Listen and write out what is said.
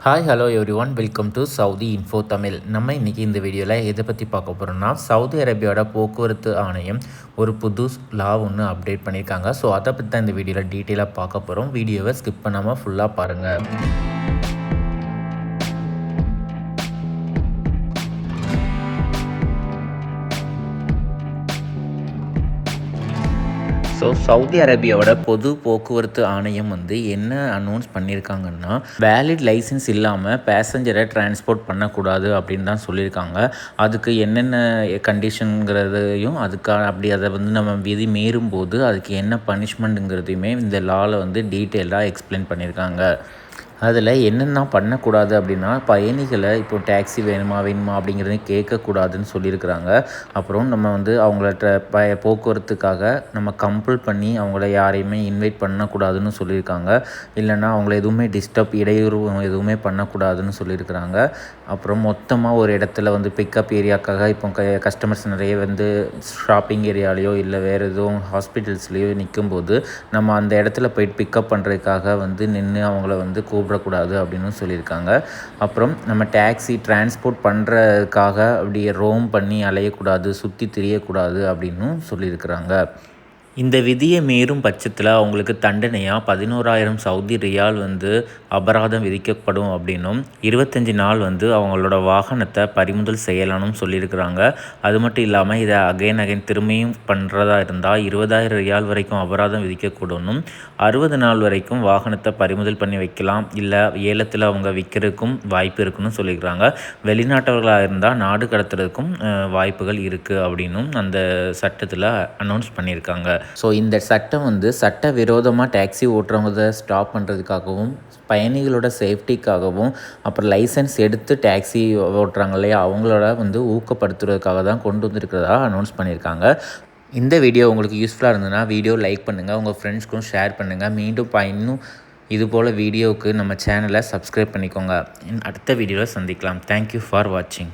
Hi hello every one, welcome to Saudi info Tamil. நம்ம இன்றைக்கி இந்த வீடியோவில் எதை பற்றி பார்க்க போகிறோம்னா, சவுதி அரேபியாவோட போக்குவரத்து ஆணையம் ஒரு புது லா ஒன்று அப்டேட் பண்ணியிருக்காங்க. ஸோ அதை பற்றி தான் இந்த வீடியோவில் டீட்டெயிலாக பார்க்க போகிறோம். வீடியோவை ஸ்கிப் பண்ணாமல் ஃபுல்லாக பாருங்கள். ஸோ சவுதி அரேபியாவோட பொது போக்குவரத்து ஆணையம் என்ன அனௌன்ஸ் பண்ணியிருக்காங்கன்னா, வேலிட் லைசன்ஸ் இல்லாமல் பேசஞ்சரை டிரான்ஸ்போர்ட் பண்ணக்கூடாது அப்படின்னு தான் சொல்லியிருக்காங்க. அதுக்கு என்னென்ன கண்டிஷனுங்கிறதையும் அப்படி அதை நம்ம விதி மீறும்போது அதுக்கு என்ன பனிஷ்மெண்ட்டுங்கிறதையுமே இந்த லாவில் டீட்டெயிலாக எக்ஸ்பிளைன் பண்ணியிருக்காங்க. அதில் என்னென்ன பண்ணக்கூடாது அப்படின்னா, பயணிகளை இப்போ டேக்ஸி வேணுமா அப்படிங்கிறதையும் கேட்கக்கூடாதுன்னு சொல்லியிருக்கிறாங்க. அப்புறம் நம்ம அவங்கள்ட்ட போக்குவரத்துக்காக நம்ம கம்பல் பண்ணி அவங்கள யாரையுமே இன்வைட் பண்ணக்கூடாதுன்னு சொல்லியிருக்காங்க. இல்லைன்னா அவங்கள எதுவுமே இடையூறு எதுவுமே பண்ணக்கூடாதுன்னு சொல்லியிருக்கிறாங்க. அப்புறம் மொத்தமாக ஒரு இடத்துல பிக்கப் ஏரியாக்காக இப்போ கஸ்டமர்ஸ் நிறைய ஷாப்பிங் ஏரியாலேயோ இல்லை வேறு எதுவும் ஹாஸ்பிட்டல்ஸ்லேயோ நிற்கும்போது நம்ம அந்த இடத்துல போய்ட்டு பிக்கப் பண்ணுறதுக்காக நின்று அவங்கள கூப்பிடக்கூடாது அப்படின்னு சொல்லியிருக்காங்க. அப்புறம் நம்ம டேக்ஸி டிரான்ஸ்போர்ட் பண்ணுறதுக்காக அப்படியே ரோம் பண்ணி அலையக்கூடாது, சுற்றி திரியக்கூடாது அப்படின்னும் சொல்லியிருக்கிறாங்க. இந்த விதியை மீறும் பட்சத்தில் அவங்களுக்கு தண்டனையாக 11,000 சவுதி ரியால் அபராதம் விதிக்கப்படும் அப்படின்னும் 25 நாள் அவங்களோட வாகனத்தை பறிமுதல் செய்யலாம்னு சொல்லியிருக்கிறாங்க. அது மட்டும் இல்லாமல் இதை அகைன் திரும்பியும் பண்ணுறதா இருந்தால் 20,000 ரியால் வரைக்கும் அபராதம் விதிக்கக்கூடணும். 60 நாள் வரைக்கும் வாகனத்தை பறிமுதல் பண்ணி வைக்கலாம், இல்லை ஏலத்தில் அவங்க விற்கிறதுக்கும் வாய்ப்பு இருக்குன்னு சொல்லியிருக்கிறாங்க. வெளிநாட்டவர்களாக இருந்தால் நாடு கடத்துறதுக்கும் வாய்ப்புகள் இருக்குது அப்படின்னும் அந்த சட்டத்தில் அனௌன்ஸ் பண்ணியிருக்காங்க. ஸோ இந்த சட்டம் சட்ட விரோதமாக டாக்ஸி ஓட்டுறவங்க ஸ்டாப் பண்ணுறதுக்காகவும், பயணிகளோட சேஃப்டிக்காகவும், அப்புறம் லைசன்ஸ் எடுத்து டாக்ஸி ஓட்டுறாங்க இல்லையா அவங்களோட ஊக்கப்படுத்துறதுக்காக தான் கொண்டு வந்திருக்கிறதா அனௌன்ஸ் பண்ணியிருக்காங்க. இந்த வீடியோ உங்களுக்கு யூஸ்ஃபுல்லாக இருந்ததுன்னா வீடியோ லைக் பண்ணுங்கள், உங்கள் ஃப்ரெண்ட்ஸ்க்கும் ஷேர் பண்ணுங்கள். மீண்டும் இன்னும் இதுபோல் வீடியோவுக்கு நம்ம சேனலை சப்ஸ்கிரைப் பண்ணிக்கோங்க. அடுத்த வீடியோவில் சந்திக்கலாம். தேங்க்யூ ஃபார் வாட்சிங்.